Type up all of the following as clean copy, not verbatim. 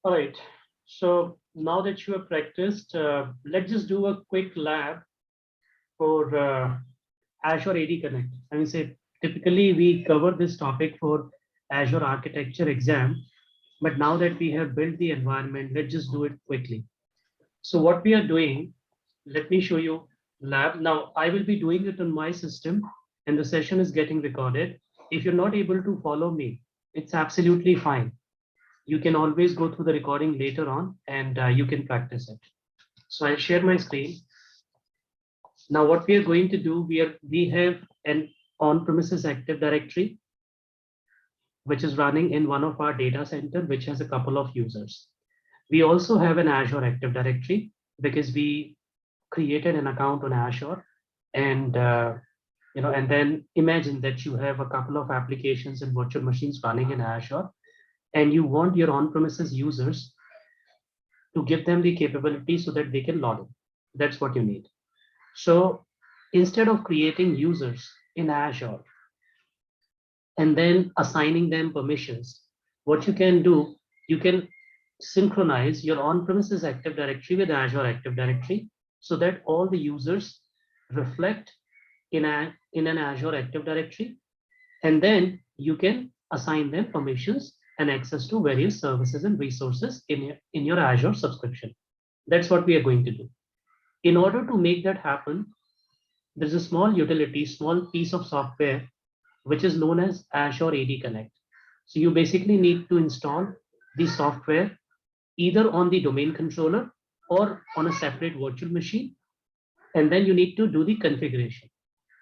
All right. So now that you have practiced, let's just do a quick lab for Azure AD Connect. I mean, say typically we cover this topic for Azure Architecture exam, but now that we have built the environment, let's just do it quickly. So what we are doing, let me show you lab. Now I will be doing it on my system and the session is getting recorded. If you're not able to follow me, it's absolutely fine. You can always go through the recording later on and you can practice it. So I'll share my screen. Now what we are going to do, we have an on-premises Active Directory, which is running in one of our data center, which has a couple of users. We also have an Azure Active Directory because we created an account on Azure, and and then imagine that you have a couple of applications and virtual machines running in Azure, and you want your on-premises users to give them the capability so that they can log in. That's what you need. So instead of creating users in Azure and then assigning them permissions, what you can do, you can synchronize your on-premises Active Directory with Azure Active Directory so that all the users reflect in an Azure Active Directory, and then you can assign them permissions and access to various services and resources in your Azure subscription. That's what we are going to do. In order to make that happen, there's a small utility, small piece of software, which is known as Azure AD Connect. So you basically need to install the software either on the domain controller or on a separate virtual machine, and then you need to do the configuration.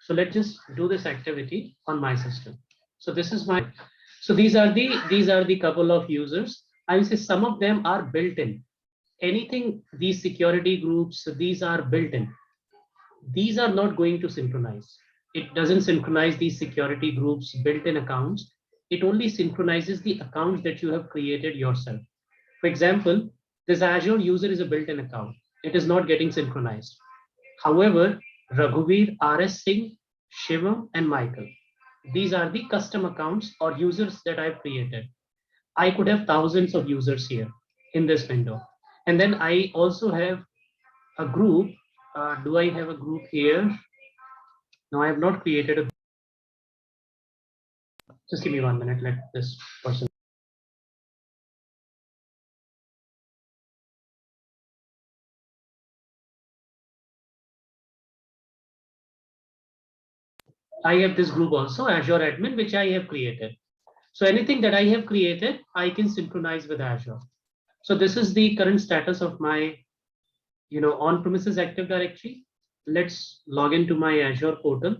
So let's just do this activity on my system. So this is my, so these are the couple of users. I will say some of them are built in. Anything, these security groups, these are built in. These are not going to synchronize. It doesn't synchronize these security groups, built-in accounts. It only synchronizes the accounts that you have created yourself. For example, this Azure user is a built-in account. It is not getting synchronized. However, Raghuveer, RS Singh, Shivam, and Michael, these are the custom accounts or users that I've created. I could have thousands of users here in this window. And then I also have a group. Do I have a group here? No, I have not created a. Just give me 1 minute. Let this person. I have this group also, Azure admin, which I have created. So anything that I have created, I can synchronize with Azure. So this is the current status of my, on-premises Active Directory. Let's log into my Azure portal.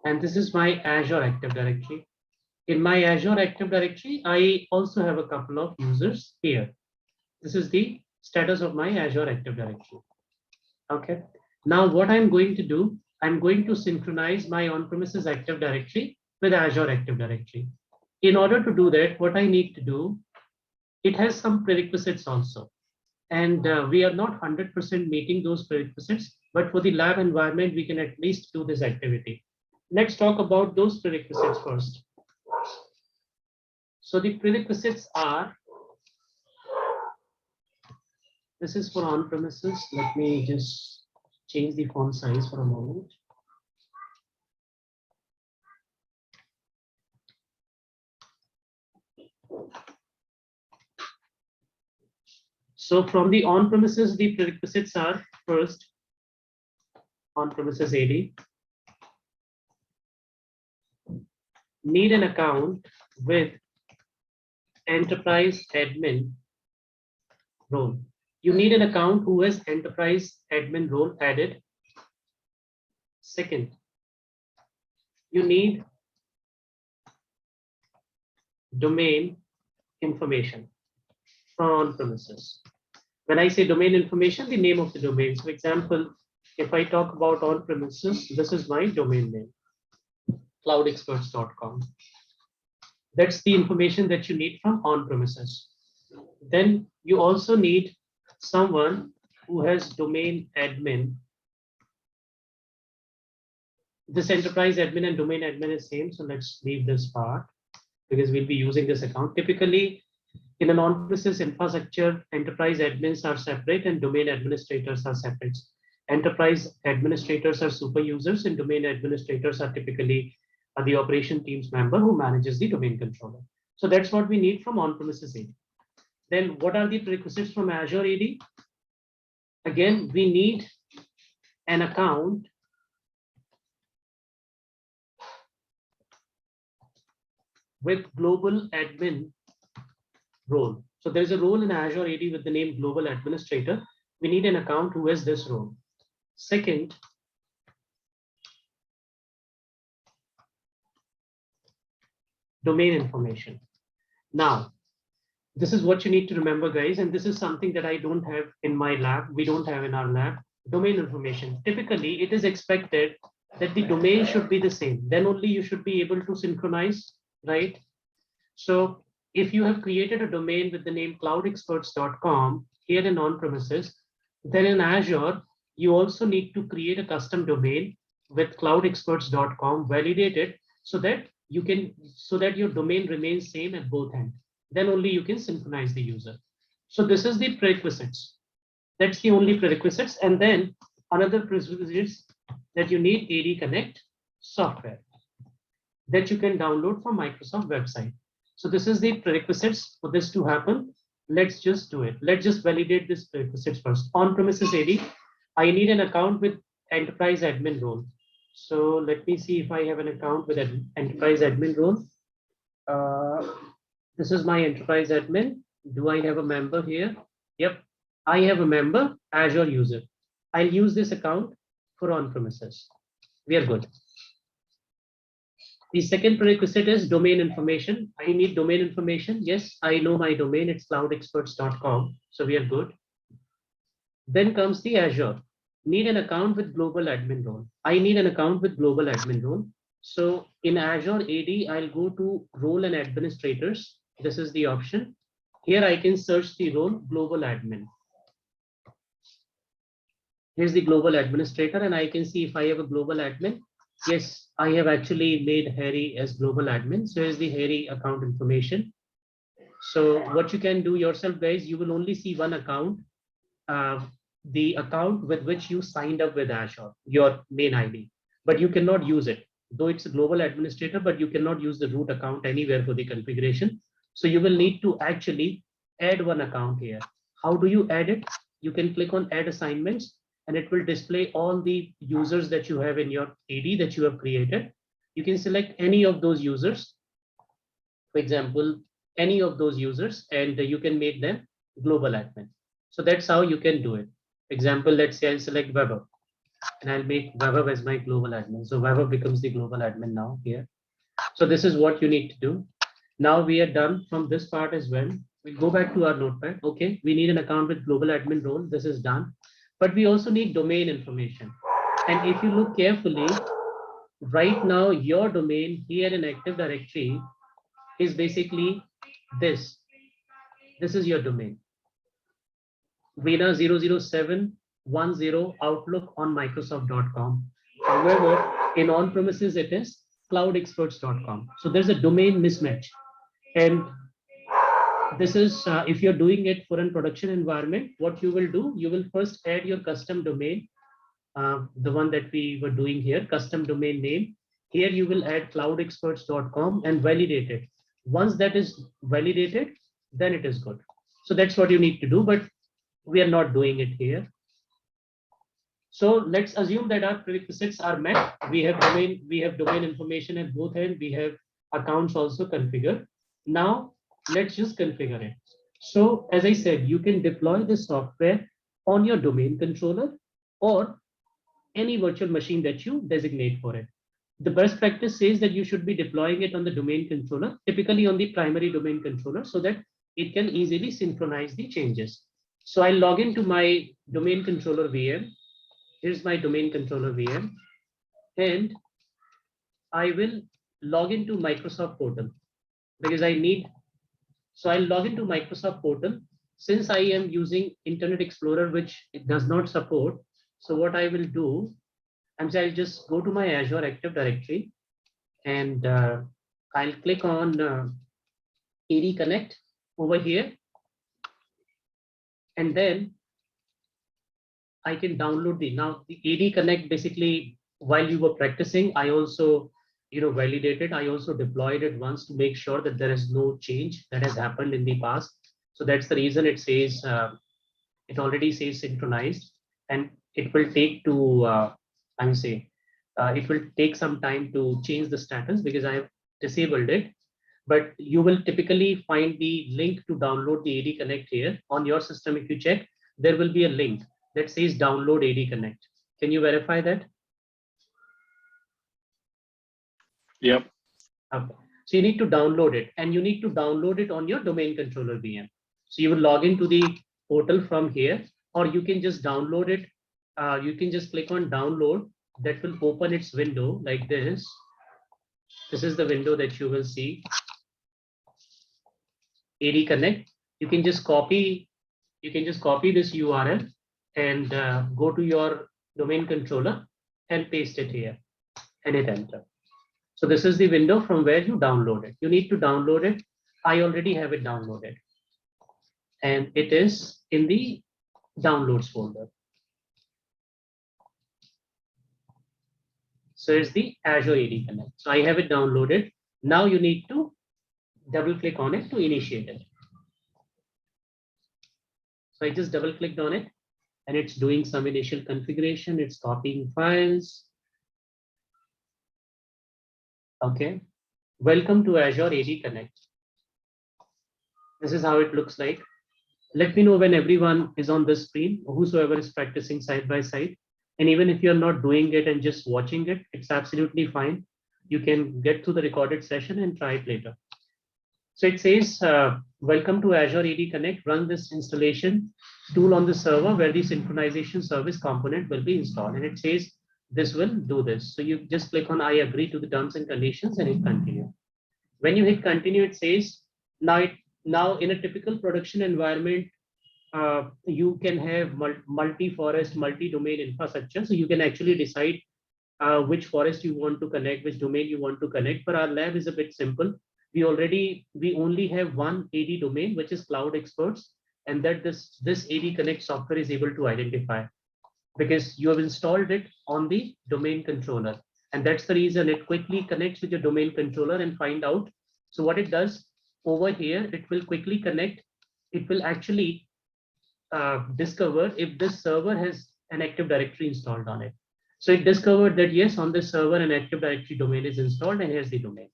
And this is my Azure Active Directory. In my Azure Active Directory, I also have a couple of users here. This is the status of my Azure Active Directory. Okay. Now what I'm going to do, I'm going to synchronize my on-premises Active Directory with Azure Active Directory. In order to do that, what I need to do, it has some prerequisites also. And we are not 100% meeting those prerequisites, but for the lab environment, we can at least do this activity. Let's talk about those prerequisites first. So the prerequisites are, this is for on-premises. Let me just change the font size for a moment. So from the on-premises, the prerequisites are first, on-premises AD. Need an account with enterprise admin role. You need an account who has enterprise admin role added. Second, you need domain information from on-premises. When I say domain information, the name of the domain. So example, If I talk about on-premises, this is my domain name, cloudexperts.com. That's the information that you need from on-premises. Then you also need someone who has domain admin. This enterprise admin and domain admin is same, so let's leave this part because we'll be using this account. Typically, in an on-premises infrastructure, enterprise admins are separate and domain administrators are separate. Enterprise administrators are super users and domain administrators are typically the operation team's member who manages the domain controller. So that's what we need from on-premises AD. Then what are the prerequisites from Azure AD? Again, we need an account with global admin role. So there's a role in Azure AD with the name global administrator. We need an account who has this role. Second, domain information. Now, this is what you need to remember, guys, and this is something that I don't have in my lab. We don't have in our lab. Domain information. Typically, it is expected that the domain should be the same. Then only you should be able to synchronize, right? So if you have created a domain with the name cloudexperts.com here in on-premises, then in Azure, you also need to create a custom domain with cloudexperts.com, validate it so that your domain remains same at both ends. Then only you can synchronize the user. So this is the prerequisites. That's the only prerequisites. And then another prerequisites that you need AD Connect software that you can download from Microsoft website. So this is the prerequisites for this to happen. Let's just do it. Let's just validate this prerequisites first. On-premises AD, I need an account with enterprise admin role. So let me see if I have an account with an enterprise admin role. This is my enterprise admin. Do I have a member here? Yep, I have a member, Azure user. I'll use this account for on-premises. We are good. The second prerequisite is domain information. I need domain information. Yes, I know my domain. It's cloudexperts.com. So we are good. Then comes the Azure. Need an account with global admin role. I need an account with global admin role. So in Azure AD, I'll go to role and administrators. This is the option. Here I can search the role global admin. Here's the global administrator, and I can see if I have a global admin. Yes, I have actually made Harry as global admin. So here's the Harry account information. So what you can do yourself, guys, you will only see one account, the account with which you signed up with Azure, your main ID, but you cannot use it. Though it's a global administrator, but you cannot use the root account anywhere for the configuration. So you will need to actually add one account here. How do you add it? You can click on add assignments and it will display all the users that you have in your AD that you have created. You can select any of those users. For example, any of those users, and you can make them global admin. So that's how you can do it. Example, let's say I'll select Weber and I'll make Weber as my global admin. So Weber becomes the global admin now here. So this is what you need to do. Now we are done from this part as well. We'll go back to our notepad. Okay, we need an account with global admin role. This is done. But we also need domain information. And if you look carefully, right now your domain here in Active Directory is basically this. This is your domain. Veena00710 Outlook on Microsoft.com. However, in on-premises it is cloudexperts.com. So there's a domain mismatch. And this is if you're doing it for a production environment, what you will do, you will first add your custom domain, the one that we were doing here, custom domain name. Here you will add cloudexperts.com and validate it. Once that is validated, then it is good. So that's what you need to do, but we are not doing it here. So let's assume that our prerequisites are met. We have domain information at both ends. We have accounts also configured. Now let's just configure it. So as I said, you can deploy this software on your domain controller or any virtual machine that you designate for it. The best practice says that you should be deploying it on the domain controller, typically on the primary domain controller, so that it can easily synchronize the changes. So I'll log into my domain controller VM. here's my domain controller VM, and I will log into Microsoft portal because I need, so I'll log into Microsoft portal since I am using Internet Explorer, which it does not support. So what I will do, I'll just go to my Azure Active Directory and I'll click on AD Connect over here, and then I can download now the AD Connect. Basically, while you were practicing, I also validated. I also deployed it once to make sure that there is no change that has happened in the past. So that's the reason it says it already says synchronized, and it will take to it will take some time to change the status because I have disabled it. But you will typically find the link to download the AD Connect here on your system. If you check, there will be a link that says download AD Connect. Can you verify that? Yep. Okay. So you need to download it, and you need to download it on your domain controller VM. So you will log into the portal from here, or you can just download it. You can just click on download. That will open its window like this. This is the window that you will see. AD Connect. You can just copy this URL and go to your domain controller and paste it here and hit enter. So this is the window from where you download it. You need to download it. I already have it downloaded, and it is in the downloads folder. So it's the Azure AD Connect. So I have it downloaded. Now you need to double click on it to initiate it. So I just double clicked on it, and it's doing some initial configuration. It's copying files. Okay. Welcome to Azure AD Connect. This is how it looks like. Let me know when everyone is on this screen, whosoever is practicing side by side. And even if you're not doing it and just watching it, it's absolutely fine. You can get to the recorded session and try it later. So it says, welcome to Azure AD Connect. Run this installation tool on the server where the synchronization service component will be installed. And it says, this will do this. So you just click on I agree to the terms and conditions and hit continue. When you hit continue, it says, now in a typical production environment, you can have multi-forest, multi-domain infrastructure. So you can actually decide which forest you want to connect, which domain you want to connect. But our lab is a bit simple. We only have one AD domain, which is Cloud Experts, and that this AD Connect software is able to identify because you have installed it on the domain controller. And that's the reason it quickly connects with your domain controller and find out. So what it does over here, it will quickly connect. It will actually discover if this server has an Active Directory installed on it. So it discovered that yes, on this server an Active Directory domain is installed, and here's the domain.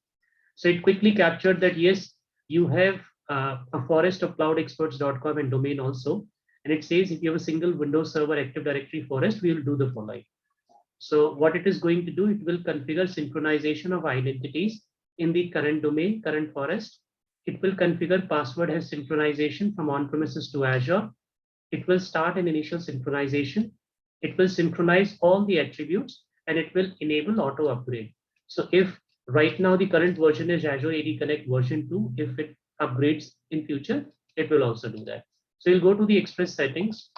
So it quickly captured that yes, you have a forest of cloudexperts.com and domain also. And it says if you have a single Windows Server Active Directory forest, we will do the following. So what it is going to do, it will configure synchronization of identities in the current domain, current forest. It will configure password hash synchronization from on-premises to Azure. It will start an initial synchronization. It will synchronize all the attributes, and it will enable auto upgrade. So if right now the current version is Azure AD Connect version 2, if it upgrades in future, it will also do that. So you'll go to the Express settings.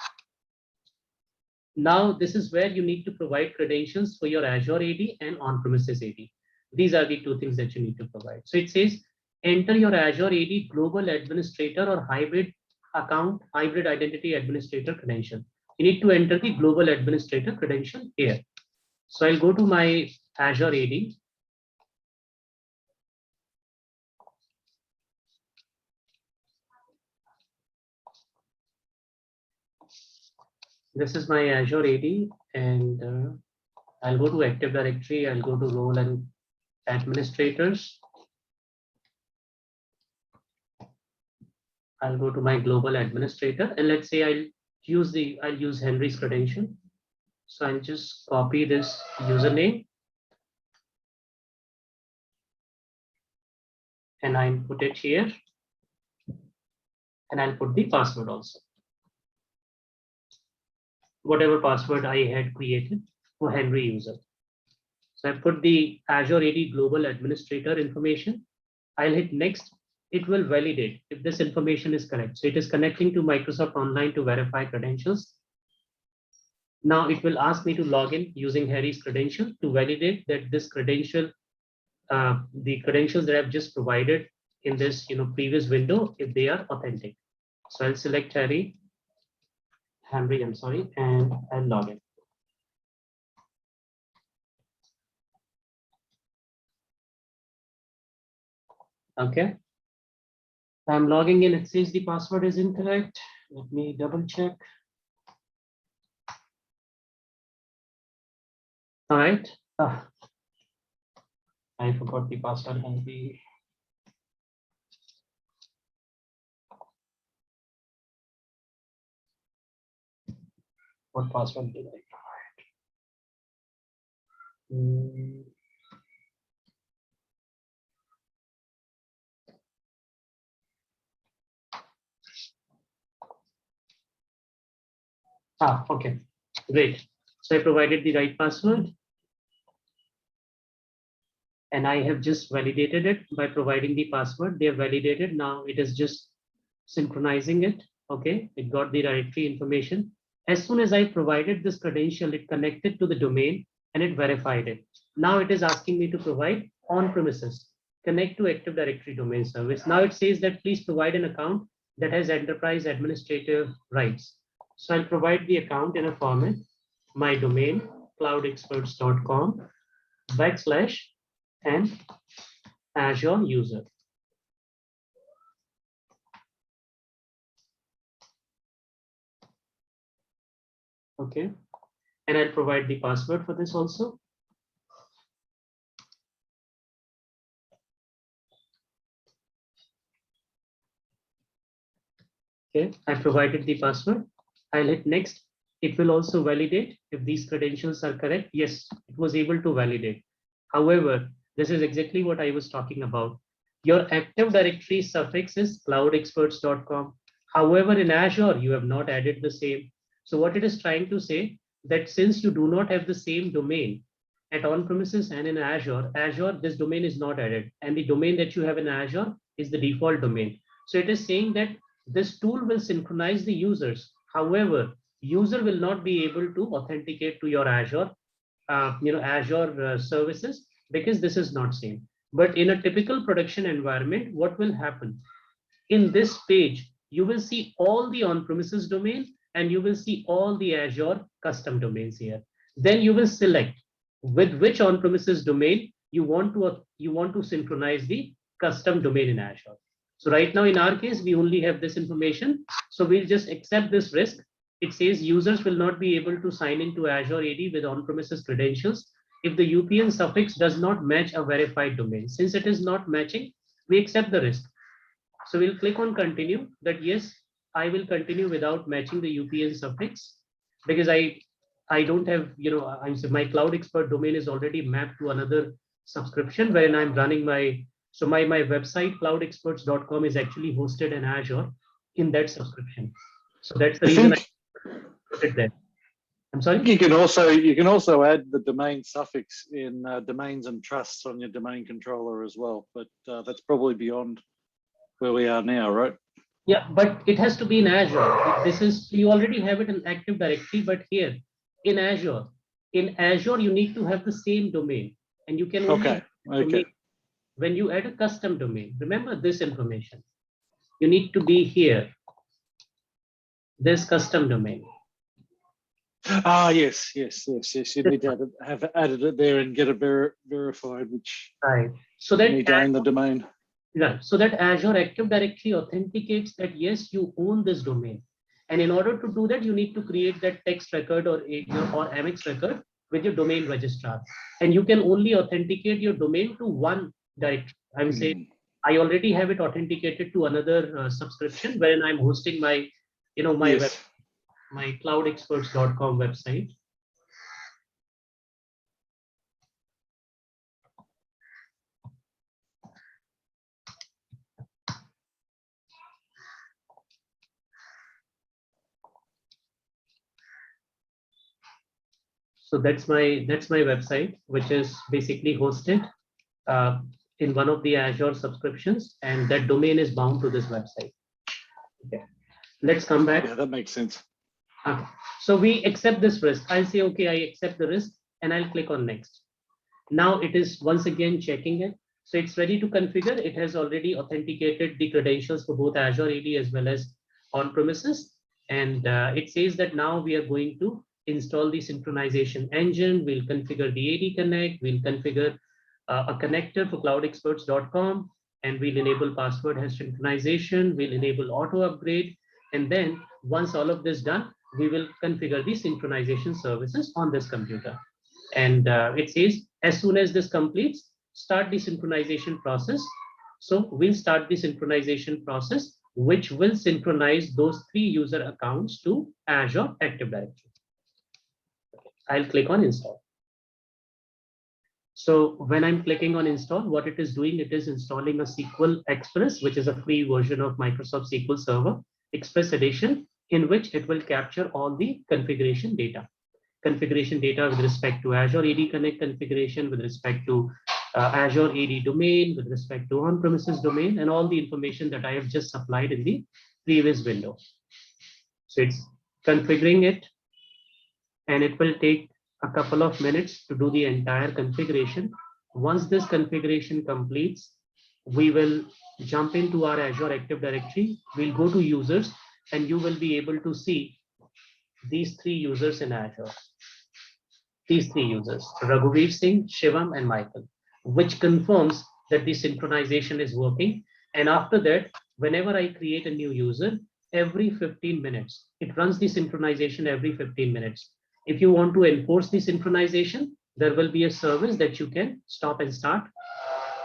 Now this is where you need to provide credentials for your Azure AD and on-premises AD. These are the two things that you need to provide. So it says, enter your Azure AD global administrator or hybrid account, hybrid identity administrator credential. You need to enter the global administrator credential here. So I'll go to my Azure AD. This is my Azure AD, and I'll go to Active Directory. I'll go to role and administrators. I'll go to my global administrator, and let's say I'll use Henry's credential. So I'll just copy this username and I'll put it here, and I'll put the password also. whatever password I had created for Henry user. So I put the Azure AD global administrator information. I'll hit next. It will validate if this information is correct. So it is connecting to Microsoft Online to verify credentials. Now it will ask me to log in using Harry's credential to validate that this credential, the credentials that I've just provided in this previous window, if they are authentic. So I'll select Henry, I'm sorry, and I'll log in. Okay. I'm logging in. It says the password is incorrect. Let me double check. All right. I forgot the password. What password did I provide? Okay, great. So I provided the right password and I have just validated it by providing the password. They are validated. Now it is just synchronizing it. Okay, it got the directory information. As soon as I provided this credential, it connected to the domain and it verified it. Now it is asking me to provide on-premises, connect to Active Directory domain service. Now it says that please provide an account that has enterprise administrative rights. So I'll provide the account in a format, my domain, cloudexperts.com / and Azure user. Okay, and I'll provide the password for this also. Okay, I provided the password. I'll hit next. It will also validate if these credentials are correct. Yes, it was able to validate. However, this is exactly what I was talking about. Your Active Directory suffix is cloudexperts.com. However, in Azure, you have not added the same. So what it is trying to say that since you do not have the same domain at on-premises and in Azure, this domain is not added. And the domain that you have in Azure is the default domain. So it is saying that this tool will synchronize the users. However, user will not be able to authenticate to your Azure, Azure services because this is not same. But in a typical production environment, what will happen? In this page, you will see all the on-premises domain and you will see all the Azure custom domains here. Then you will select with which on-premises domain you want to synchronize the custom domain in Azure. So right now in our case, we only have this information. So we'll just accept this risk. It says users will not be able to sign into Azure AD with on-premises credentials if the UPN suffix does not match a verified domain. Since it is not matching, we accept the risk. So we'll click on continue that yes, I will continue without matching the UPN suffix because I don't have, my cloud expert domain is already mapped to another subscription wherein I'm running my website cloudexperts.com is actually hosted in Azure in that subscription. So that's the reason I put it there. I'm sorry. You can also add the domain suffix in domains and trusts on your domain controller as well, but that's probably beyond where we are now, right? Yeah, but it has to be in Azure. This is, you already have it in Active Directory, but here in Azure, you need to have the same domain, and you can only Okay. when you add a custom domain. Remember this information. You need to be here. This custom domain. Yes. You need to have added it there and get it verified, which right. So that you need to own the domain. Right. So that Azure Active Directory authenticates that yes, you own this domain. And in order to do that, you need to create that text record or Amex record with your domain registrar. And you can only authenticate your domain to one directory. I'm saying I already have it authenticated to another subscription wherein I'm hosting my, my cloudexperts.com website. So that's my website, which is basically hosted uh, in one of the Azure subscriptions, and that domain is bound to this website. Okay, let's come back. Yeah, that makes sense. Okay. So we accept this risk. I'll say, okay, I accept the risk, and I'll click on next. Now it is once again checking it. So it's ready to configure. It has already authenticated the credentials for both Azure AD as well as on-premises. And it says that now we are going to install the synchronization engine. We'll configure the AD Connect. We'll configure a connector for cloudexperts.com, and we'll enable password hash synchronization. We'll enable auto upgrade. And then once all of this done, we will configure the synchronization services on this computer. And it says, as soon as this completes, start the synchronization process. So we'll start the synchronization process, which will synchronize those 3 user accounts to Azure Active Directory. I'll click on install. So when I'm clicking on install, what it is doing, it is installing a SQL Express, which is a free version of Microsoft SQL Server Express Edition, in which it will capture all the configuration data with respect to Azure AD Connect configuration, with respect to Azure AD domain, with respect to on-premises domain, and all the information that I have just supplied in the previous window. So it's configuring it, and it will take a couple of minutes to do the entire configuration. Once this configuration completes, we will jump into our Azure Active Directory. We'll go to users, and you will be able to see these 3 users in Azure. These 3 users, Raghuveer Singh, Shivam, and Michael, which confirms that the synchronization is working. And after that, whenever I create a new user, every 15 minutes, it runs the synchronization every 15 minutes. If you want to enforce the synchronization, there will be a service that you can stop and start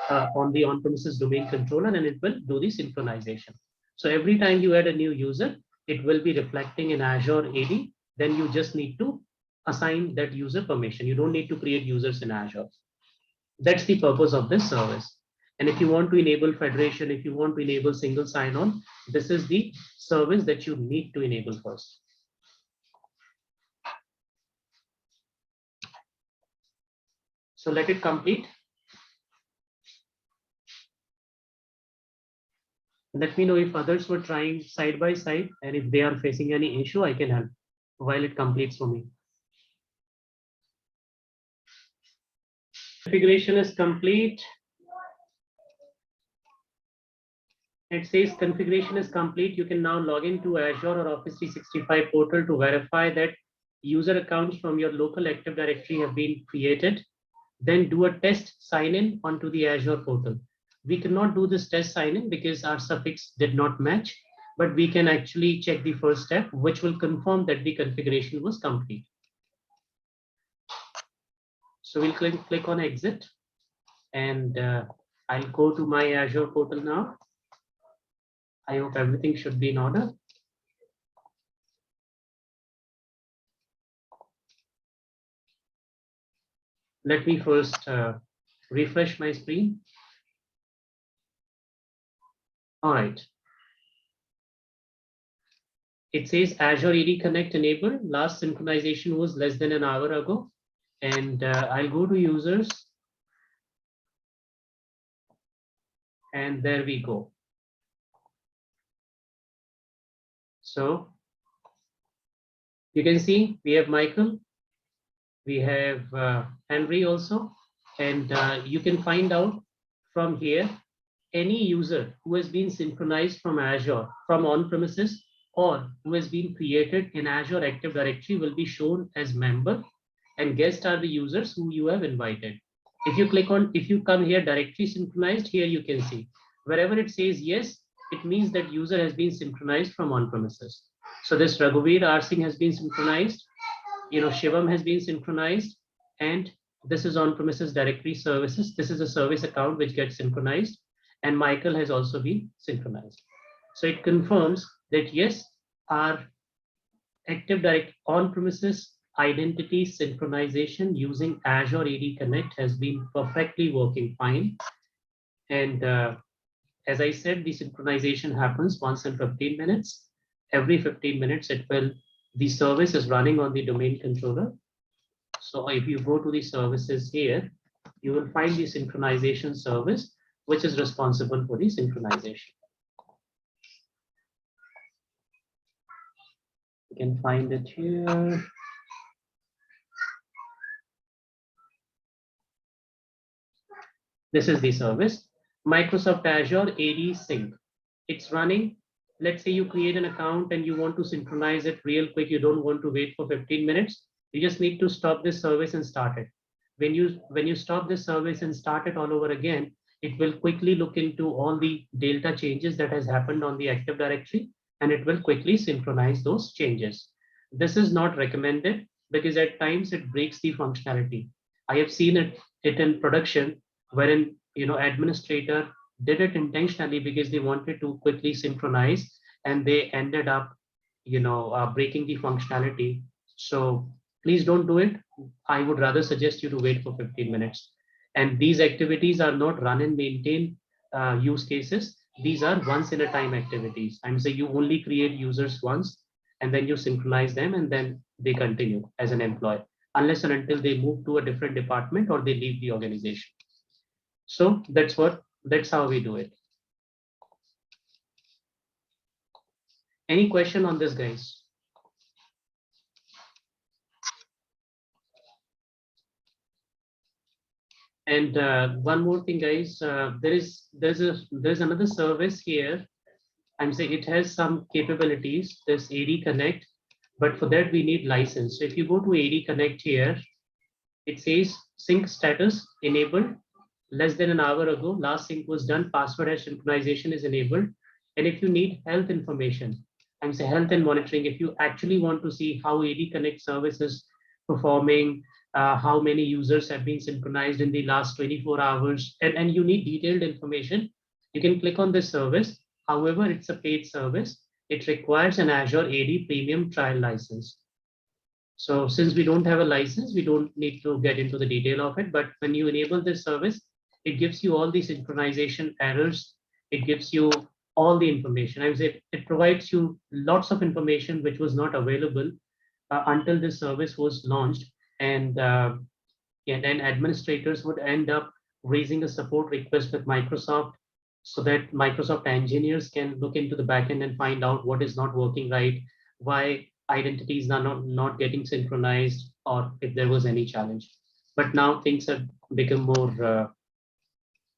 on the on-premises domain controller, and it will do the synchronization. So every time you add a new user, it will be reflecting in Azure AD. Then you just need to assign that user permission. You don't need to create users in Azure. That's the purpose of this service. And if you want to enable federation, if you want to enable single sign-on, this is the service that you need to enable first. So let it complete. Let me know if others were trying side by side, and if they are facing any issue, I can help while it completes for me. Configuration is complete. It says configuration is complete. You can now log into Azure or Office 365 portal to verify that user accounts from your local Active Directory have been created. Then do a test sign in onto the Azure portal. We cannot do this test sign in because our suffix did not match, but we can actually check the first step, which will confirm that the configuration was complete. So we'll click on exit, and I'll go to my Azure portal now. I hope everything should be in order. Let me first refresh my screen. All right. It says Azure AD Connect enabled. Last synchronization was less than an hour ago. And I'll go to users. And there we go. So you can see we have Michael. We have Henry also. And you can find out from here any user who has been synchronized from Azure, from on-premises, or who has been created in Azure Active Directory will be shown as member, and guests are the users who you have invited. If you come here directly synchronized, here you can see wherever it says yes, it means that user has been synchronized from on-premises. So this Raghuveer R Singh has been synchronized, Shivam has been synchronized, and this is on-premises directory services. This is a service account which gets synchronized, and Michael has also been synchronized. So it confirms that yes, our Active Directory on-premises identity synchronization using Azure AD Connect has been perfectly working fine. And as I said, the synchronization happens once in 15 minutes. Every 15 minutes, the service is running on the domain controller. So if you go to the services here, you will find the synchronization service, which is responsible for the synchronization. You can find it here. This is the service, Microsoft Azure AD Sync. It's running. Let's say you create an account and you want to synchronize it real quick. You don't want to wait for 15 minutes. You just need to stop this service and start it. When you stop this service and start it all over again, it will quickly look into all the delta changes that has happened on the Active Directory, and it will quickly synchronize those changes. This is not recommended because at times it breaks the functionality. I have seen it in production wherein administrator did it intentionally because they wanted to quickly synchronize, and they ended up breaking the functionality. So please don't do it. I would rather suggest you to wait for 15 minutes. And these activities are not run and maintain use cases. These are once in a time activities. I'm saying you only create users once and then you synchronize them and then they continue as an employee unless and until they move to a different department or they leave the organization. So that's how we do it. Any question on this, guys? And one more thing, guys, there's another service here. I'm saying it has some capabilities, this AD Connect, but for that we need license. So if you go to AD Connect here, it says sync status enabled. Less than an hour ago, last sync was done, password hash synchronization is enabled. And if you need health information, I'm saying health and monitoring, if you actually want to see how AD Connect service is performing, how many users have been synchronized in the last 24 hours, and you need detailed information, you can click on this service. However, it's a paid service. It requires an Azure AD premium trial license. So since we don't have a license, we don't need to get into the detail of it. But when you enable this service, it gives you all the synchronization errors. It gives you all the information. I would say it provides you lots of information which was not available until this service was launched. And then administrators would end up raising a support request with Microsoft so that Microsoft engineers can look into the backend and find out what is not working right, why identities are not getting synchronized, or if there was any challenge. But now things have become more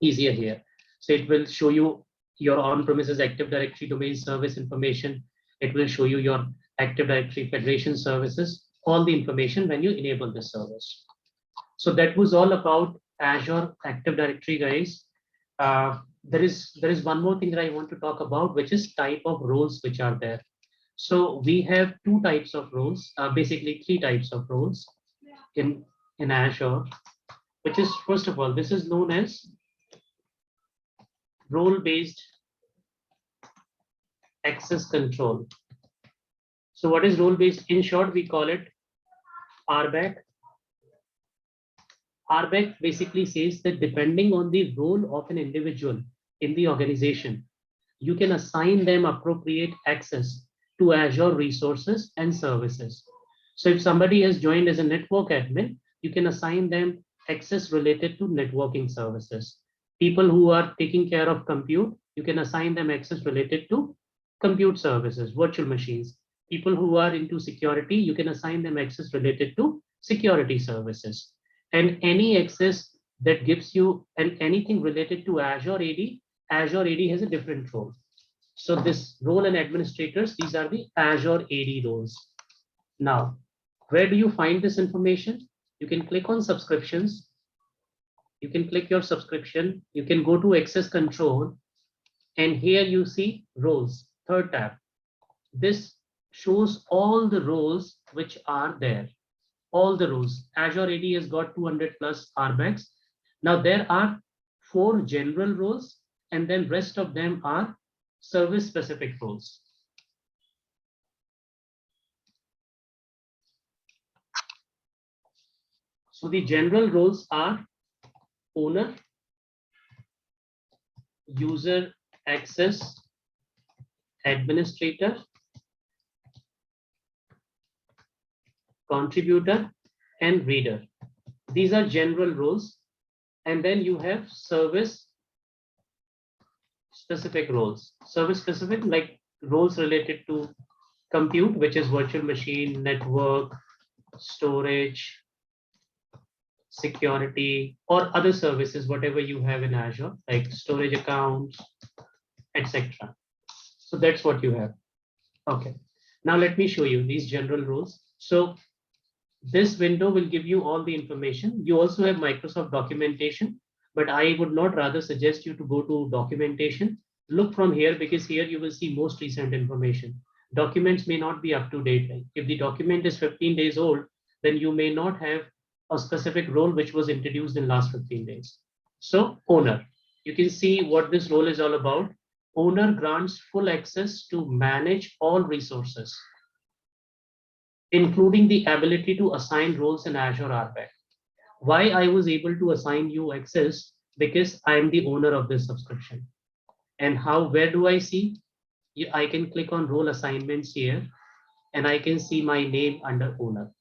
easier here. So it will show you your on-premises Active Directory domain service information. It will show you your Active Directory federation services, all the information when you enable this service. So that was all about Azure Active Directory, guys. There is one more thing that I want to talk about, which is type of roles which are there. So we have two types of roles, basically three types of roles in Azure, which is, first of all, this is known as role-based access control. So what is role-based? In short, we call it RBAC. RBAC basically says that depending on the role of an individual in the organization, you can assign them appropriate access to Azure resources and services. So if somebody has joined as a network admin, you can assign them access related to networking services. People who are taking care of compute, you can assign them access related to compute services, virtual machines. People who are into security, you can assign them access related to security services. And any access that gives you and anything related to Azure AD has a different role. So this role and administrators, these are the Azure AD roles. Now, where do you find this information? You can click on subscriptions. You can click your subscription. You can go to access control. And here you see roles, third tab. This shows all the roles which are there. All the roles. Azure AD has got 200 plus RBACs. Now there are 4 general roles, and then rest of them are service specific roles. So the general roles are owner, user access, administrator, contributor, and reader. These are general roles. And then you have service specific roles. Service specific, like roles related to compute, which is virtual machine, network, storage, security, or other services, whatever you have in Azure, like storage accounts, etc. So that's what you have. Okay. Now let me show you these general rules. So this window will give you all the information. You also have Microsoft documentation, but I would not rather suggest you to go to documentation. Look from here because here you will see most recent information. Documents may not be up to date. Right? If the document is 15 days old, then you may not have a specific role which was introduced in last 15 days. So owner, you can see what this role is all about. Owner grants full access to manage all resources, including the ability to assign roles in Azure RBAC. Why I was able to assign you access? Because I am the owner of this subscription. And how, where do I see? I can click on role assignments here and I can see my name under owner.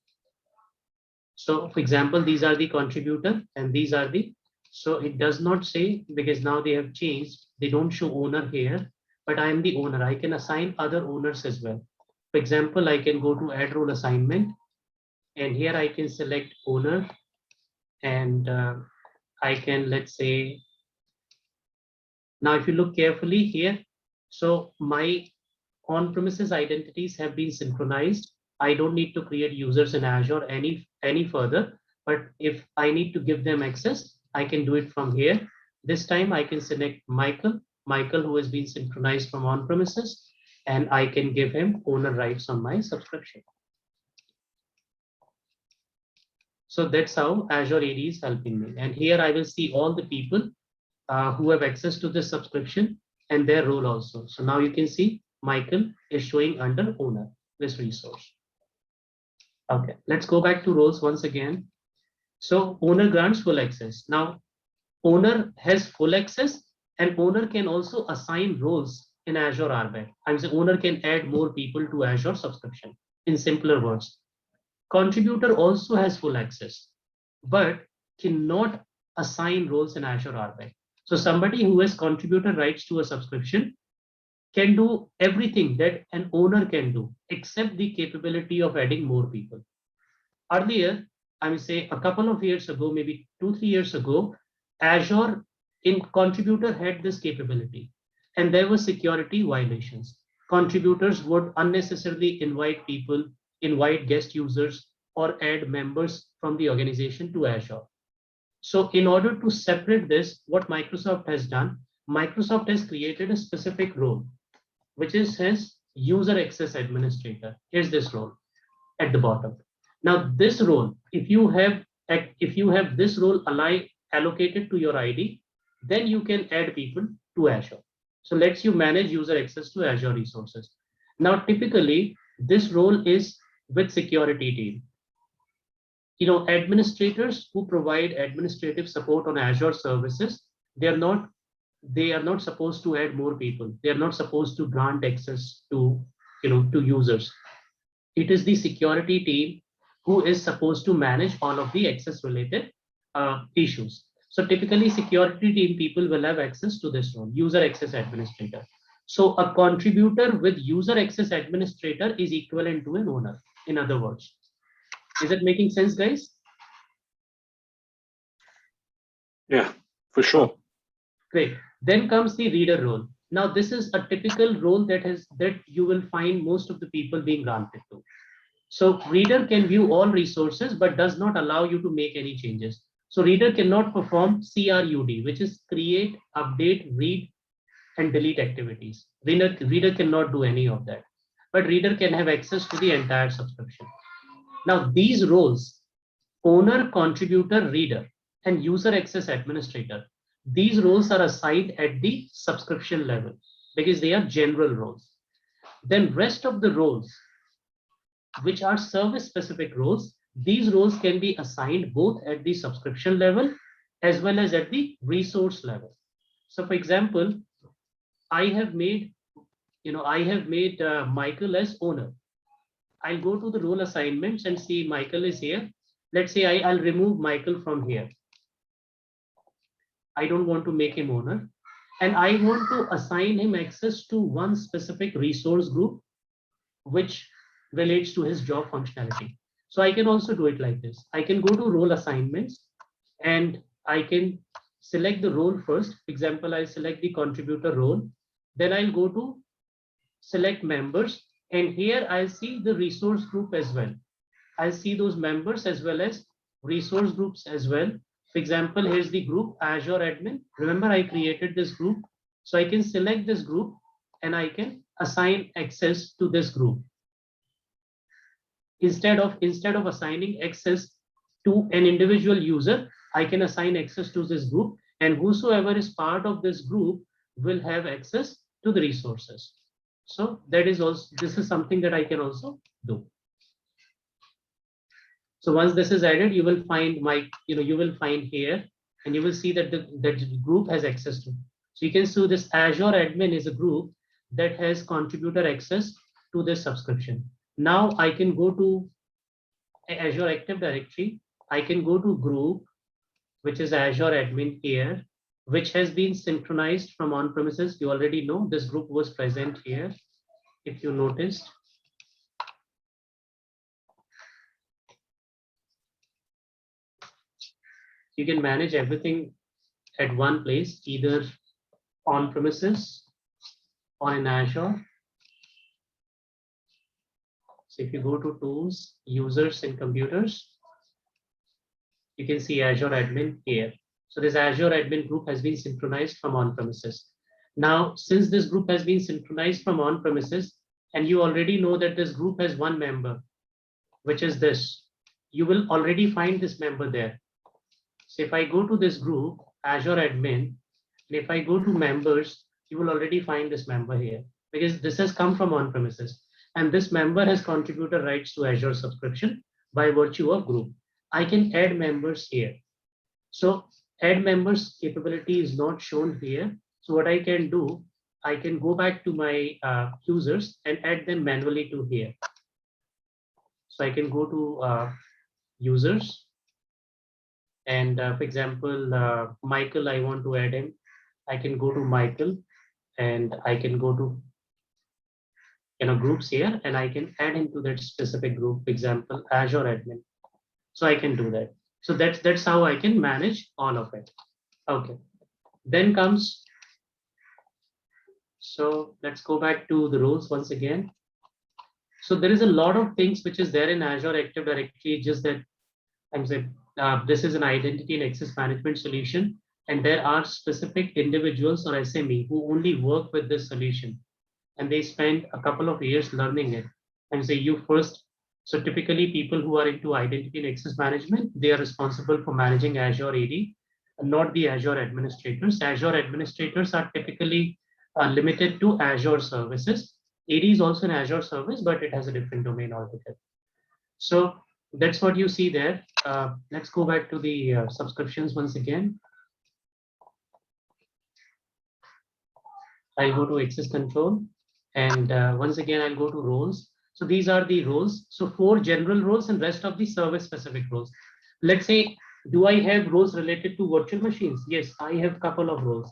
So for example, these are the contributor and these are the, so it does not say, because now they have changed, they don't show owner here, but I am the owner. I can assign other owners as well. For example, I can go to add role assignment and here I can select owner and I can, let's say, now if you look carefully here, so my on-premises identities have been synchronized. I don't need to create users in Azure any further, but if I need to give them access, I can do it from here. This time I can select Michael who has been synchronized from on-premises, and I can give him owner rights on my subscription. So that's how Azure AD is helping me. And here I will see all the people who have access to this subscription and their role also. So now you can see Michael is showing under owner, this resource. Okay, let's go back to roles once again. So owner grants full access. Now owner has full access and owner can also assign roles in Azure RBAC. I mean, owner can add more people to Azure subscription. In simpler words, contributor also has full access, but cannot assign roles in Azure RBAC. So somebody who has contributor rights to a subscription can do everything that an owner can do, except the capability of adding more people. Earlier, I would say a couple of years ago, maybe 2, 3 years ago, Azure in contributor had this capability, and there were security violations. Contributors would unnecessarily invite people, invite guest users, or add members from the organization to Azure. So in order to separate this, what Microsoft has done, Microsoft has created a specific role, which is his user access administrator. Here's this role at the bottom. Now this role, if you have this role allocated to your ID, then you can add people to Azure. So lets you manage user access to Azure resources. Now typically this role is with security team. Administrators who provide administrative support on Azure services, they are not supposed to add more people. They are not supposed to grant access to users. It is the security team who is supposed to manage all of the access related issues. So typically security team people will have access to this role, user access administrator. So a contributor with user access administrator is equivalent to an owner, in other words. Is it making sense, guys? Yeah, for sure. Great. Then comes the reader role. Now this is a typical role that you will find most of the people being granted to. So reader can view all resources but does not allow you to make any changes. So reader cannot perform CRUD, which is create, update, read, and delete activities. Reader cannot do any of that, but reader can have access to the entire subscription. Now these roles, owner, contributor, reader, and user access administrator, these roles are assigned at the subscription level because they are general roles. Then rest of the roles, which are service specific roles, these roles can be assigned both at the subscription level as well as at the resource level. So for example, I have made Michael as owner. I'll go to the role assignments and see Michael is here. let's say I'll remove Michael from here. I don't want to make him owner. And I want to assign him access to one specific resource group, which relates to his job functionality. So I can also do it like this. I can go to role assignments and I can select the role first. For example, I select the contributor role. Then I'll go to select members. And here I'll see the resource group as well. I'll see those members as well as resource groups as well. For example, here's the group Azure admin. Remember, I created this group. So I can select this group and I can assign access to this group. Instead of assigning access to an individual user, I can assign access to this group, and whosoever is part of this group will have access to the resources. So that is also, this is something that I can also do. So once this is added, you will find you will find here, and you will see that that group has access to. So you can see this Azure admin is a group that has contributor access to this subscription. Now I can go to Azure Active Directory. I can go to group, which is Azure admin here, which has been synchronized from on-premises. You already know this group was present here, if you noticed. You can manage everything at one place, either on-premises or in Azure. So if you go to tools, users and computers, you can see Azure admin here. So this Azure admin group has been synchronized from on-premises. Now, since this group has been synchronized from on-premises, and you already know that this group has one member, which is this, you will already find this member there. So if I go to this group, Azure admin, and if I go to members, you will already find this member here, because this has come from on-premises. And this member has contributor rights to Azure subscription by virtue of group. I can add members here. So add members capability is not shown here. So what I can do, I can go back to my users and add them manually to here. So I can go to users. And for example, Michael, I want to add him. I can go to Michael and I can go to groups here, and I can add him to that specific group, for example, Azure admin. So I can do that. So that's how I can manage all of it. Okay. Then comes, so let's go back to the roles once again. So there is a lot of things which is there in Azure Active Directory, just that I'm saying this is an identity and access management solution, and there are specific individuals or SME who only work with this solution, and they spend a couple of years learning it. And say you first, so typically people who are into identity and access management, they are responsible for managing Azure AD, and not the Azure administrators. Azure administrators are typically limited to Azure services. AD is also an Azure service, but it has a different domain altogether. So that's what you see there. Let's go back to the subscriptions once again. I'll go to access control, and once again I'll go to roles. So these are the roles. So 4 general roles and rest of the service specific roles. Let's say, do I have roles related to virtual machines? Yes, I have a couple of roles.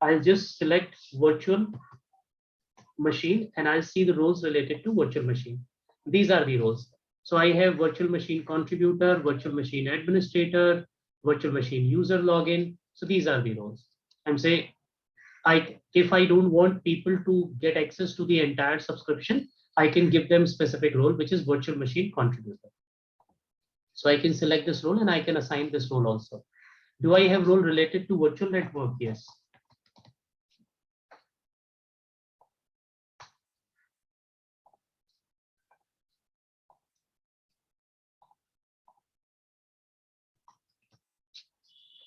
I'll just select virtual machine and I'll see the roles related to virtual machine. These are the roles. So I have virtual machine contributor, virtual machine administrator, virtual machine user login. So these are the roles. I'm saying, if I don't want people to get access to the entire subscription, I can give them specific role, which is virtual machine contributor. So I can select this role and I can assign this role also. Do I have role related to virtual network? Yes.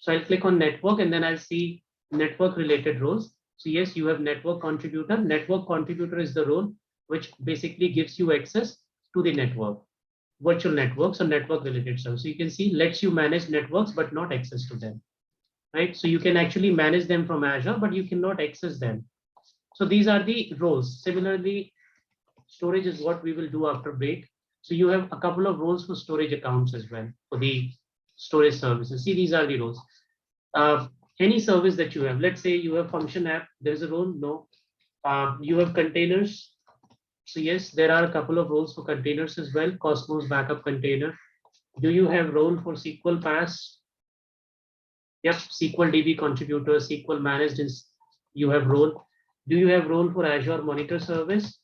So I'll click on network and then I'll see network related roles. So yes, you have network contributor. Network contributor is the role which basically gives you access to the network, virtual networks or network related service. So you can see lets you manage networks, but not access to them, right? So you can actually manage them from Azure, but you cannot access them. So these are the roles. Similarly, storage is what we will do after break. So you have a couple of roles for storage accounts as well for the storage services. See, these are the roles. Any service that you have, let's say you have function app, there's a role. No. You have containers. So yes, there are a couple of roles for containers as well. Cosmos backup container. Do you have role for SQL pass? Yep, SQL DB contributor, SQL managed. You have role. Do you have role for Azure monitor service?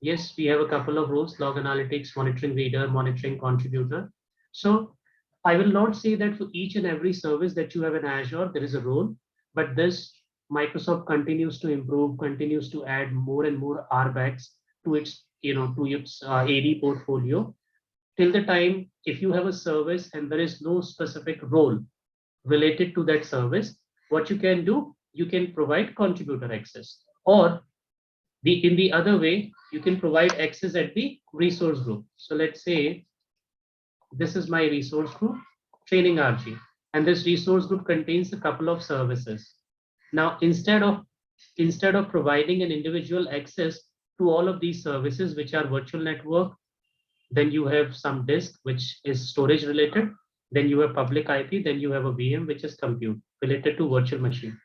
Yes, we have a couple of roles: log analytics, monitoring reader, monitoring contributor. So I will not say that for each and every service that you have in Azure, there is a role, but this Microsoft continues to improve, continues to add more and more RBACs to its, to its AD portfolio. Till the time, if you have a service and there is no specific role related to that service, what you can do, you can provide contributor access, or in the other way, you can provide access at the resource group. So let's say this is my resource group, training RG, and this resource group contains a couple of services. Now, instead of providing an individual access to all of these services, which are virtual network, then you have some disk, which is storage related, then you have public IP, then you have a VM, which is compute related to virtual machine.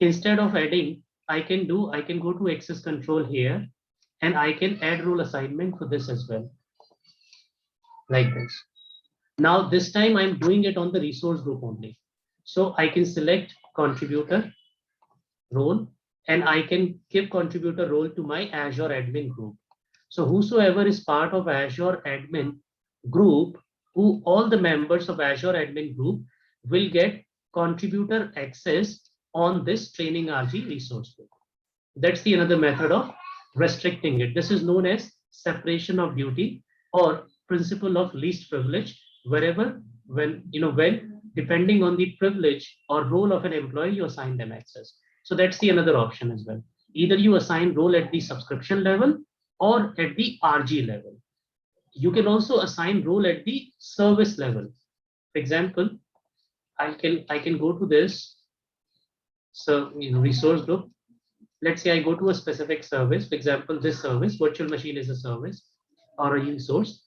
Instead of adding, I can go to access control here, and I can add role assignment for this as well, like this. Now this time I'm doing it on the resource group only. So I can select contributor role, and I can give contributor role to my Azure admin group. So whosoever is part of Azure admin group, who all the members of Azure admin group will get contributor access on this training RG resource group. That's the another method of restricting it. This is known as separation of duty or principle of least privilege, wherever, when depending on the privilege or role of an employee, you assign them access. So that's the another option as well. Either you assign role at the subscription level or at the RG level. You can also assign role at the service level. For example, I can go to this, so resource group. Let's say I go to a specific service. For example, this service, virtual machine, is a service or a resource.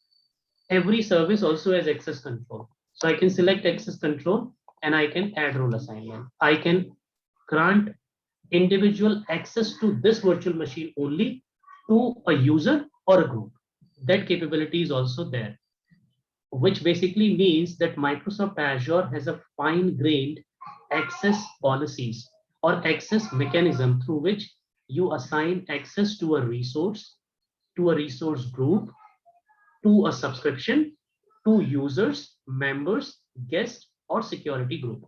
Every service also has access control. So I can select access control and I can add role assignment. I can grant individual access to this virtual machine only to a user or a group. That capability is also there, which basically means that Microsoft Azure has a fine-grained access policies or access mechanism through which you assign access to a resource group, to a subscription, to users, members, guests, or security group.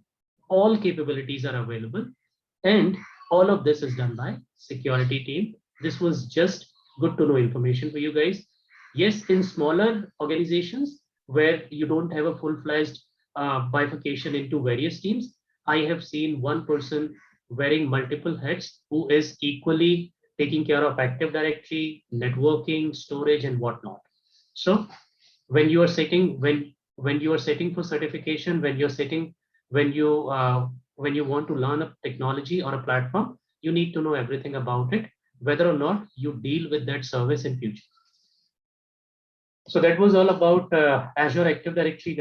All capabilities are available, and all of this is done by security team. This was just good to know information for you guys. Yes, in smaller organizations where you don't have a full-fledged bifurcation into various teams, I have seen one person wearing multiple hats who is equally taking care of Active Directory, networking, storage, and whatnot. So when you are setting when you are setting for certification, when you want to learn a technology or a platform, you need to know everything about it, whether or not you deal with that service in future. So that was all about Azure Active Directory, guys.